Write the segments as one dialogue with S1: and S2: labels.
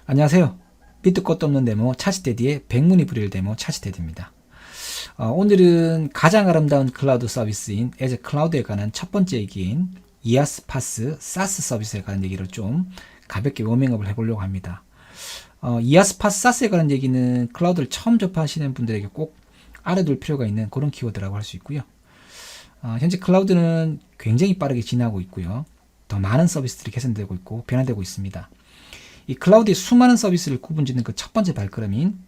S1: 안녕하세요. 밑도 끝도 없는 데모 차시대디의 백문이 불일 데모 차시대디입니다. 오늘은 가장 아름다운 클라우드 서비스인 에즈 클라우드에 관한 첫 번째 얘기인 이아스 파스 사스 서비스에 관한 얘기를 좀 가볍게 워밍업을 해보려고 합니다. 이아스 파스 사스에 관한 얘기는 클라우드를 처음 접하시는 분들에게 꼭 알아둘 필요가 있는 그런 키워드라고 할 수 있고요. 현재 클라우드는 굉장히 빠르게 진화하고 있고요. 더 많은 서비스들이 개선되고 있고 변화되고 있습니다. 이 클라우드의 수많은 서비스를 구분짓는 그 첫 번째 발걸음인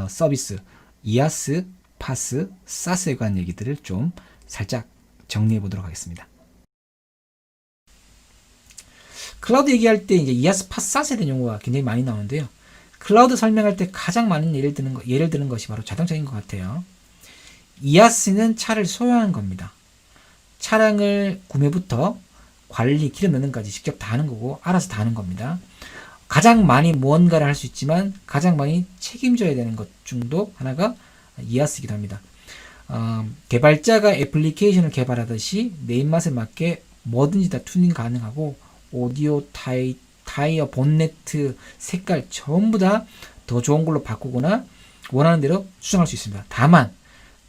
S1: 서비스 이아스, 파스, 사스에 관한 얘기들을 좀 살짝 정리해 보도록 하겠습니다. 클라우드 얘기할 때 이제 이아스, 파스, 사스에 대한 용어가 굉장히 많이 나오는데요. 클라우드 설명할 때 가장 많은 예를 드는 것이 바로 자동차인 것 같아요. 이아스는 차를 소유하는 겁니다. 차량을 구매부터 관리, 기름 넣는 까지 직접 다 하는 거고 알아서 다 하는 겁니다. 가장 많이 무언가를 할 수 있지만 가장 많이 책임져야 되는 것 중도 하나가 이아스이기도 합니다. 개발자가 애플리케이션을 개발하듯이 내 입맛에 맞게 뭐든지 다 튜닝 가능하고 오디오, 타이어, 본네트, 색깔 전부 다 더 좋은 걸로 바꾸거나 원하는 대로 수정할 수 있습니다. 다만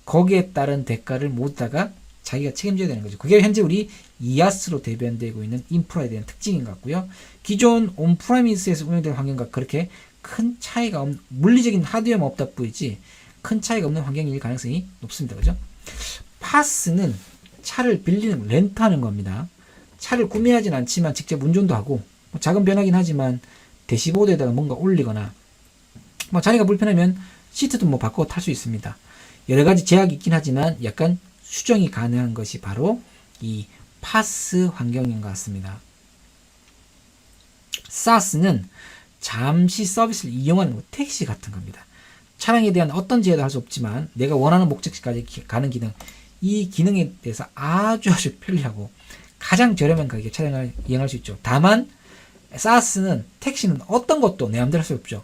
S1: 거기에 따른 대가를 모두 다가 자기가 책임져야 되는 거죠. 그게 현재 우리 이아스로 대변되고 있는 인프라에 대한 특징인 것 같고요. 기존 온프라미스에서 운영되는 환경과 그렇게 큰 차이가 없는, 물리적인 하드웨어만 없다 뿐이지 큰 차이가 없는 환경일 가능성이 높습니다. 그죠? 파스는 차를 빌리는, 렌트하는 겁니다. 차를 구매하진 않지만 직접 운전도 하고 작은 변화긴 하지만 대시보드에다가 뭔가 올리거나 자기가 불편하면 시트도 바꿔 탈 수 있습니다. 여러 가지 제약이 있긴 하지만 약간 수정이 가능한 것이 바로 이 파스 환경인 것 같습니다. 사스는 잠시 서비스를 이용하는 택시 같은 겁니다. 차량에 대한 어떤 제어도 할 수 없지만 내가 원하는 목적지까지 가는 기능, 이 기능에 대해서 아주 편리하고 가장 저렴한 가격에 차량을 이용할 수 있죠. 다만 사스는 택시는 어떤 것도 내 마음대로 할 수 없죠.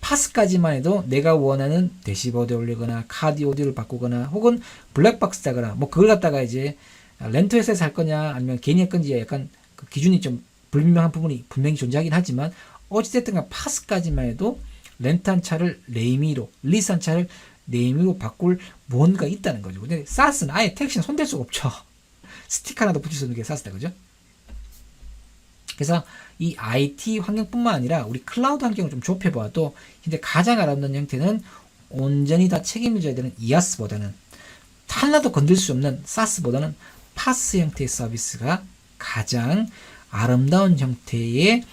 S1: 파스까지만 해도 내가 원하는 대시보드에 올리거나 카드 오디오를 바꾸거나 혹은 블랙박스 짜거나 그걸 갖다가 이제 렌트 회사에서 할 거냐 아니면 개인이 할 건지 약간 그 기준이 좀 불분명한 부분이 분명히 존재하긴 하지만 어찌됐든 파스까지만 해도 렌트한 차를 레이미로, 리스한 차를 레이미로 바꿀 뭔가 있다는 거죠. 근데 사스는 아예 택시는 손댈 수가 없죠. 스티커 하나도 붙일 수 없는 게 사스다. 그죠? 그래서 이 IT 환경뿐만 아니라 우리 클라우드 환경을 좀 좁혀봐도 현재 가장 아름다운 형태는 온전히 다 책임져야 되는 이아스보다는 하나도 건들 수 없는 사스보다는 파스 형태의 서비스가 가장 아름다운 형태의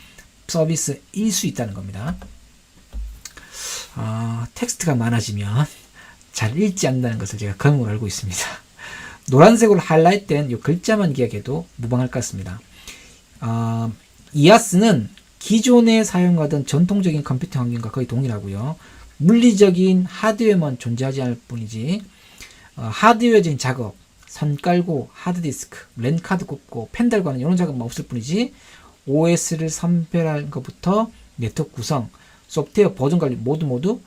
S1: 서비스일 수 있다는 겁니다. 텍스트가 많아지면 잘 읽지 않는다는 것을 제가 경험으로 알고 있습니다. 노란색으로 하이라이트된 이 글자만 기억해도 무방할 것 같습니다. 이아스는 기존에 사용하던 전통적인 컴퓨터 환경과 거의 동일하고요. 물리적인 하드웨어만 존재하지 않을 뿐이지 하드웨어적인 작업, 선 깔고 하드디스크, 랜카드 꼽고 펜 달고 하는 이런 작업만 없을 뿐이지 OS를 선별하는 것부터 네트워크 구성, 소프트웨어 버전 관리 모두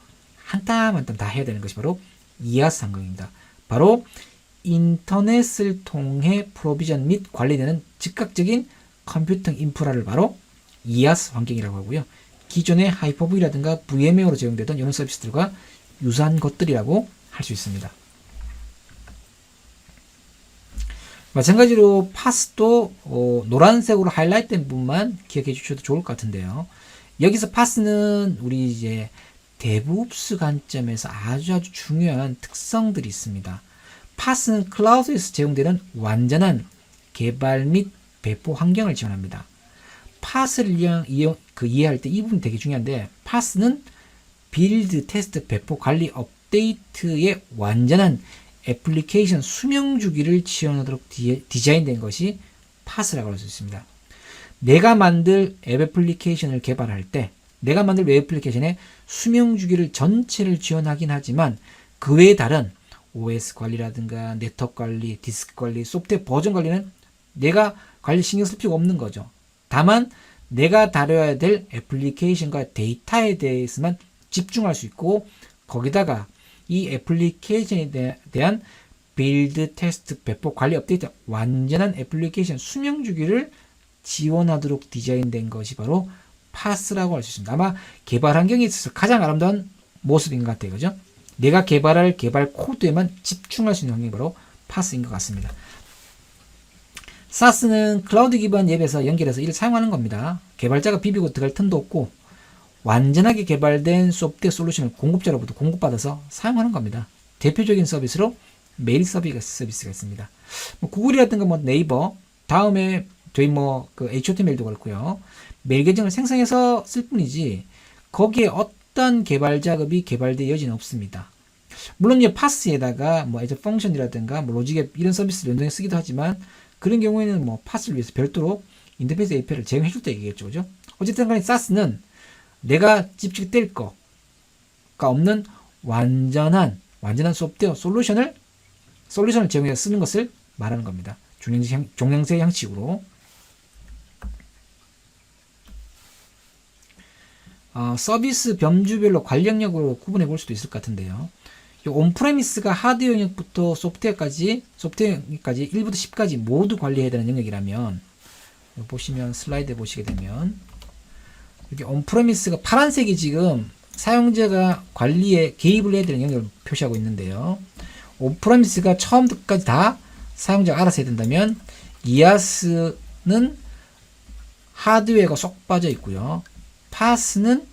S1: 한 땀 한 땀 다 해야 되는 것이 바로 이아스 환경입니다. 바로 인터넷을 통해 프로비전 및 관리되는 즉각적인 컴퓨터 인프라를 바로 이아스 환경이라고 하고요. 기존의 하이퍼V라든가 VMware로 제공되던 이런 서비스들과 유사한 것들이라고 할 수 있습니다. 마찬가지로 파스도 노란색으로 하이라이트된 부분만 기억해 주셔도 좋을 것 같은데요. 여기서 파스는 우리 이제 데브옵스 관점에서 아주 중요한 특성들이 있습니다. 파스는 클라우드에서 제공되는 완전한 개발 및 배포 환경을 지원합니다. 파스를 이해할 때 이 부분이 되게 중요한데 파스는 빌드, 테스트, 배포, 관리, 업데이트의 완전한 애플리케이션 수명 주기를 지원하도록 디자인된 것이 파스라고 할 수 있습니다. 내가 만들 앱 애플리케이션을 개발할 때 내가 만들 웹 애플리케이션의 수명 주기를 전체를 지원하긴 하지만 그 외에 다른 OS 관리라든가 네트워크 관리, 디스크 관리, 소프트웨어 버전 관리는 내가 관리 신경 쓸 필요가 없는 거죠. 다만 내가 다뤄야 될 애플리케이션과 데이터에 대해서만 집중할 수 있고 거기다가 이 애플리케이션에 대한 빌드, 테스트, 배포, 관리, 업데이트 완전한 애플리케이션 수명 주기를 지원하도록 디자인된 것이 바로 파스라고 할 수 있습니다. 아마 개발 환경에 있어서 가장 아름다운 모습인 것 같아요. 그죠? 내가 개발할 개발 코드에만 집중할 수 있는 환경이 바로 파스인 것 같습니다. SaaS는 클라우드 기반 앱에서 연결해서 이를 사용하는 겁니다. 개발자가 비비고 들어갈 틈도 없고 완전하게 개발된 소프트웨어 솔루션을 공급자로부터 공급받아서 사용하는 겁니다. 대표적인 서비스로 메일 서비스가 있습니다. 뭐 구글이라든가 뭐 네이버, 다음에 저희 그 HTML도 그렇고요. 메일 계정을 생성해서 쓸 뿐이지 거기에 어떤 개발 작업이 개발될 여지는 없습니다. 물론 이제 파스에다가 뭐 에저 펑션이라든가 뭐 로직앱 이런 서비스를 연동해 쓰기도 하지만 그런 경우에는 뭐 파스를 위해서 별도로 인터페이스 API를 제공해 줄 때 얘기겠죠. 그죠? 어쨌든 간에 SaaS는 내가 집중될 거가 없는 완전한 소프트웨어 솔루션을 제공해서 쓰는 것을 말하는 겁니다. 종량제 형식으로. 서비스 범주별로 관리 영역으로 구분해 볼 수도 있을 것 같은데요. 온프레미스가 하드웨어 영역부터 소프트웨어까지 1부터 10까지 모두 관리해야 되는 영역이라면, 보시면 슬라이드 보시게 되면 이렇게 온프레미스가 파란색이 지금 사용자가 관리에 개입을 해야 되는 영역을 표시하고 있는데요. 온프레미스가 처음부터까지 다 사용자가 알아서 해야 된다면 이아스는 하드웨어가 쏙 빠져 있고요. 파스는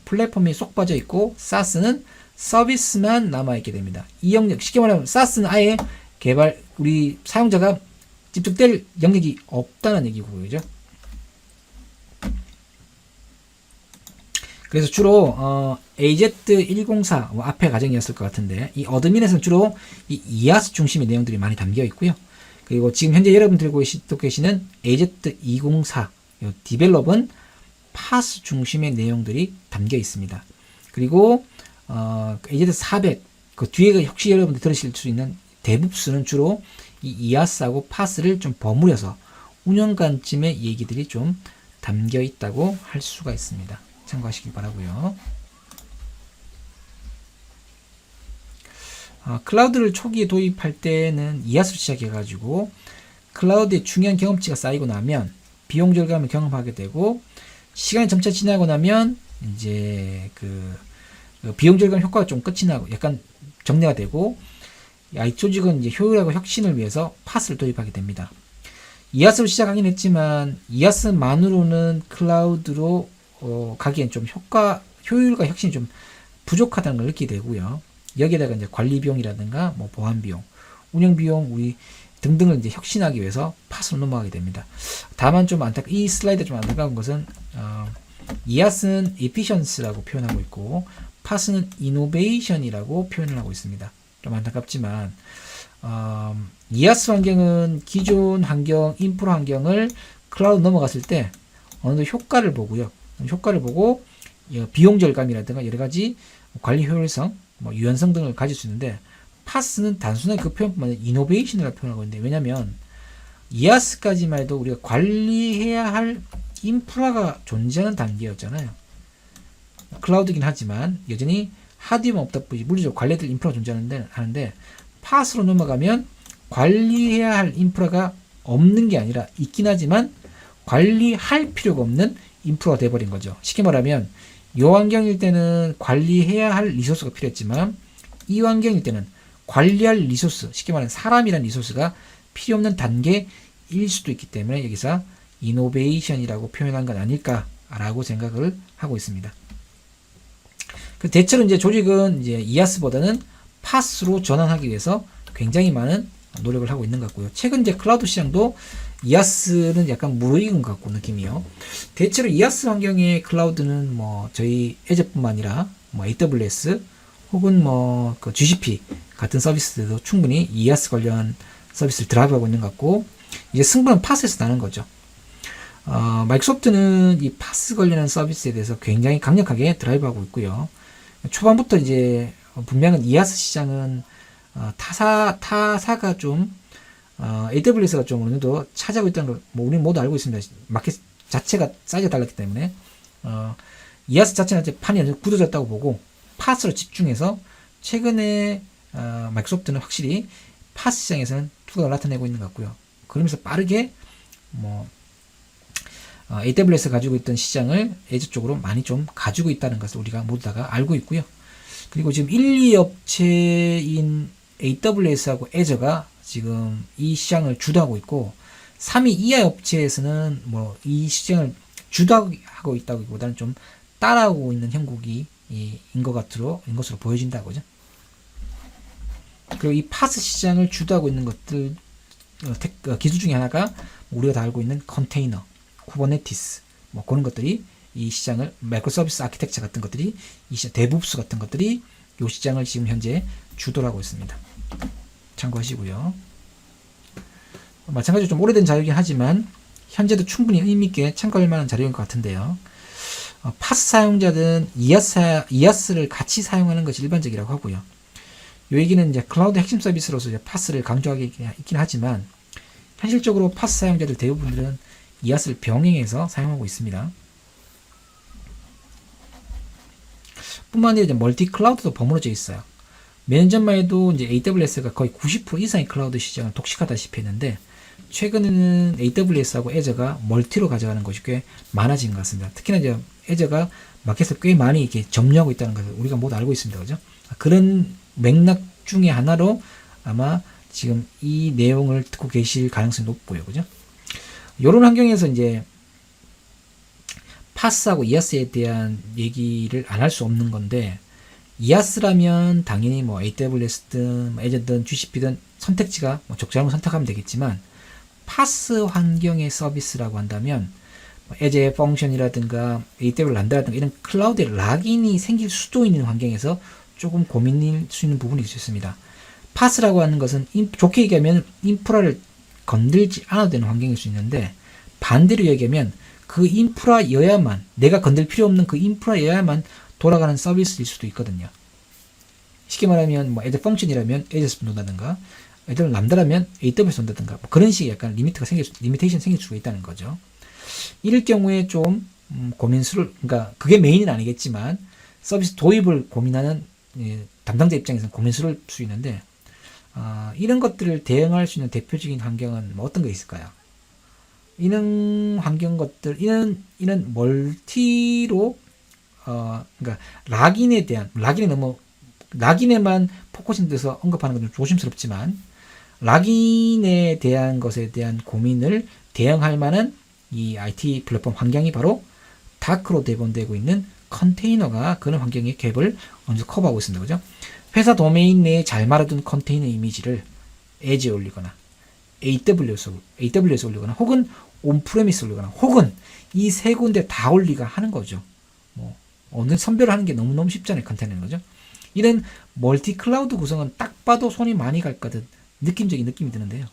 S1: 플랫폼이 쏙 빠져 있고 사스는 서비스만 남아있게 됩니다. 이 영역, 쉽게 말하면 사스는 아예 우리 사용자가 집중될 영역이 없다는 얘기고요. 그죠? 그래서 주로 AZ104 앞에 가정이었을 것 같은데 이 어드민에서는 주로 이 이아스 중심의 내용들이 많이 담겨 있고요. 그리고 지금 현재 여러분 들고 계시는 AZ204 디벨롭은 파스 중심의 내용들이 담겨 있습니다. 그리고 AZ400 그 뒤에 혹시 여러분들 들으실 수 있는 데브스는 주로 이 이아스하고 파스를 좀 버무려서 운영관점의 얘기들이 좀 담겨 있다고 할 수가 있습니다. 참고하시기 바라고요. 클라우드를 초기에 도입할 때는 이아스로 시작해가지고 클라우드의 중요한 경험치가 쌓이고 나면 비용 절감을 경험하게 되고 시간이 점차 지나고 나면 이제 그 비용 절감 효과가 좀 끝이 나고 약간 정리가 되고 이 조직은 이제 효율하고 혁신을 위해서 파스를 도입하게 됩니다. 이아스로 시작하긴 했지만 이아스만으로는 클라우드로 가기엔 좀 효율과 혁신이 좀 부족하다는 걸 느끼게 되고요. 여기에다가 이제 관리 비용이라든가 뭐 보안 비용, 운영 비용, 등등을 이제 혁신하기 위해서 파스로 넘어가게 됩니다. 다만 이 슬라이드 좀 안타까운 것은 이아스는 efficiency라고 표현하고 있고 파스는 innovation이라고 표현을 하고 있습니다. 좀 안타깝지만 이아스 환경은 기존 환경, 인프라 환경을 클라우드 넘어갔을 때 어느 정도 효과를 보고요. 효과를 보고 비용 절감이라든가 여러 가지 관리 효율성, 유연성 등을 가질 수 있는데 파스는 단순하게 그 표현뿐만 아니라 이노베이션이라고 표현하고 있는데 왜냐하면 이아스까지만 해도 우리가 관리해야 할 인프라가 존재하는 단계였잖아요. 클라우드긴 하지만 여전히 하드웨어만 없다 뿐이지 물리적으로 관리해야 될 인프라가 존재하는데 파스로 넘어가면 관리해야 할 인프라가 없는 게 아니라 있긴 하지만 관리할 필요가 없는 인프라가 돼버린 거죠. 쉽게 말하면 이 환경일 때는 관리해야 할 리소스가 필요했지만 이 환경일 때는 관리할 리소스, 쉽게 말하면 사람이라는 리소스가 필요 없는 단계일 수도 있기 때문에 여기서 이노베이션이라고 표현한 건 아닐까라고 생각을 하고 있습니다. 대체로 이제 조직은 이제 이아스보다는 파스로 전환하기 위해서 굉장히 많은 노력을 하고 있는 것 같고요. 최근 이제 클라우드 시장도 이아스는 약간 무르익은 것 같고 느낌이요. 대체로 이아스 환경의 클라우드는 저희 애저뿐만 아니라 AWS 혹은 그 GCP 같은 서비스들도 충분히 이아스 관련 서비스를 드라이브하고 있는 것 같고 이제 승부는 파스에서 나는 거죠. 마이크로소프트는 이 파스 관련한 서비스에 대해서 굉장히 강력하게 드라이브하고 있고요. 초반부터 이제 분명한 이아스 시장은 타사가 좀 AWS가 좀 어느 정도 차지하고 있다는 걸 우리 모두 알고 있습니다. 마켓 자체가 사이즈가 달랐기 때문에 이아스 자체는 이제 판이 어느 정도 굳어졌다고 보고 파스로 집중해서 최근에 마이크로소프트는 확실히 파스 시장에서는 투자를 나타내고 있는 것 같고요. 그러면서 빠르게 AWS 가지고 있던 시장을 애저 쪽으로 많이 좀 가지고 있다는 것을 우리가 모두 다가 알고 있고요. 그리고 지금 1, 2 업체인 AWS하고 애저가 지금 이 시장을 주도하고 있고 3위 이하 업체에서는 뭐 이 시장을 주도하고 있다기보다는 좀 따라오고 있는 형국이 인 것으로 보여진다고죠. 그리고 이 파스 시장을 주도하고 있는 것들 기술 중에 하나가 우리가 다 알고 있는 컨테이너, 쿠버네티스 뭐 그런 것들이 이 시장을 마이크로 서비스 아키텍처 같은 것들이 이 시장 데브옵스 같은 것들이 이 시장을 지금 현재 주도를 하고 있습니다. 참고하시고요. 마찬가지로 좀 오래된 자료이긴 하지만 현재도 충분히 의미있게 참고할 만한 자료인 것 같은데요. 파스 사용자들은 이아스를 같이 사용하는 것이 일반적이라고 하고요. 이 얘기는 이제 클라우드 핵심 서비스로서 이제 파스를 강조하기 있긴 하지만 현실적으로 파스 사용자들 대부분들은 이아스를 병행해서 사용하고 있습니다. 뿐만 아니라 이제 멀티 클라우드도 버무려져 있어요. 몇 년 전만 해도 이제 AWS가 거의 90% 이상의 클라우드 시장을 독식하다시피 했는데 최근에는 AWS하고 애저가 멀티로 가져가는 것이 꽤 많아진 것 같습니다. 특히나 이제 애저가 마켓을 꽤 많이 이렇게 점유하고 있다는 것을 우리가 모두 알고 있습니다. 그죠? 그런 맥락 중에 하나로 아마 지금 이 내용을 듣고 계실 가능성이 높고요. 그죠? 이런 환경에서 이제 파스하고 이아스에 대한 얘기를 안 할 수 없는 건데 이아스라면 당연히 뭐 AWS든 뭐 애저든 GCP든 선택지가 뭐 적절하면 선택하면 되겠지만 파스 환경의 서비스라고 한다면 애저의 펑션이라든가 AWS 람다라든가 이런 클라우드에 락인이 생길 수도 있는 환경에서 조금 고민일 수 있는 부분이 있습니다. 파스라고 하는 것은 좋게 얘기하면 인프라를 건들지 않아도 되는 환경일 수 있는데 반대로 얘기하면 그 인프라여야만 내가 건들 필요 없는 그 인프라여야만 돌아가는 서비스일 수도 있거든요. 쉽게 말하면 뭐 애들 펑션이라면 AWS 본다든가 애들 람다라면 AWS 본다든가 뭐 그런 식의 약간 리미테이션 생길 수가 있다는 거죠. 이럴 경우에 좀 고민스러울 그러니까 그게 메인은 아니겠지만 서비스 도입을 고민하는 담당자 입장에서는 고민스러울 수 있는데 이런 것들을 대응할 수 있는 대표적인 환경은 뭐 어떤 게 있을까요? 이런 환경 것들 이런 멀티로 그러니까 락인에만 포커싱 돼서 언급하는 건 좀 조심스럽지만 락인에 대한 것에 대한 고민을 대응할 만한 이 IT 플랫폼 환경이 바로 다크로 대본되고 있는 컨테이너가 그런 환경의 갭을 어느 정도 커버하고 있습니다. 그죠? 회사 도메인 내에 잘 말아둔 컨테이너 이미지를 에지에 올리거나 AWS 올리거나 혹은 온프레미스 올리거나 혹은 이 세 군데 다 올리가 하는 거죠. 뭐 어느 선별하는 게 너무너무 쉽잖아요. 컨테이너는 거죠. 이런 멀티 클라우드 구성은 딱 봐도 손이 많이 갈 거든 느낌적인 느낌이 드는데요.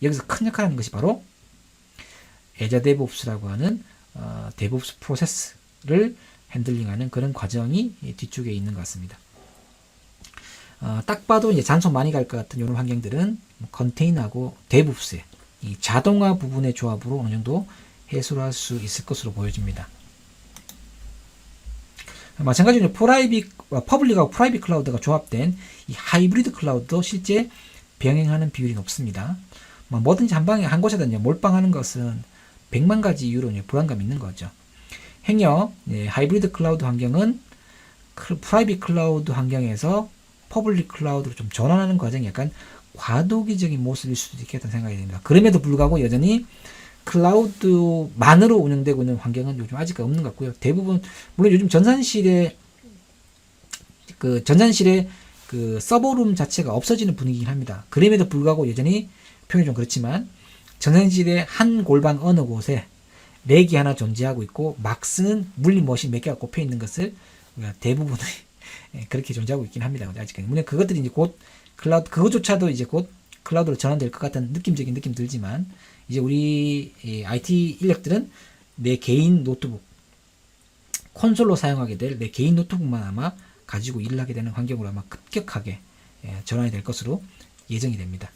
S1: 여기서 큰 역할을 하는 것이 바로 애저 데브옵스라고 하는 데브옵스 프로세스를 핸들링하는 그런 과정이 뒤쪽에 있는 것 같습니다. 딱 봐도 이제 잔손 많이 갈 것 같은 이런 환경들은 컨테이너하고 데브옵스의 이 자동화 부분의 조합으로 어느 정도 해소를 할 수 있을 것으로 보여집니다. 마찬가지로 퍼블릭하고 프라이빗 클라우드가 조합된 이 하이브리드 클라우드도 실제 병행하는 비율이 높습니다. 뭐든지 한 방에 한 곳에다 몰빵하는 것은 100만 가지 이유로 불안감이 있는 거죠. 행여 하이브리드 클라우드 환경은 프라이빗 클라우드 환경에서 퍼블릭 클라우드로 좀 전환하는 과정이 약간 과도기적인 모습일 수도 있겠다는 생각이 듭니다. 그럼에도 불구하고 여전히 클라우드만으로 운영되고 있는 환경은 요즘 아직까지 없는 것 같고요. 대부분 물론 요즘 전산실에 그 서버룸 자체가 없어지는 분위기긴 합니다. 그럼에도 불구하고 여전히 표현이 좀 그렇지만 전산실의 한 골방 어느 곳에 렉이 하나 존재하고 있고 막 쓰는 물리 머신 몇 개가 꼽혀 있는 것을 대부분이 그렇게 존재하고 있긴 합니다. 아직까지. 물론 그것들이 이제 곧 클라우드 그것조차도 이제 곧 클라우드로 전환될 것 같은 느낌적인 느낌 들지만 이제 우리 IT 인력들은 내 개인 노트북 콘솔로 사용하게 될 내 개인 노트북만 아마 가지고 일을 하게 되는 환경으로 아마 급격하게 전환이 될 것으로 예정이 됩니다.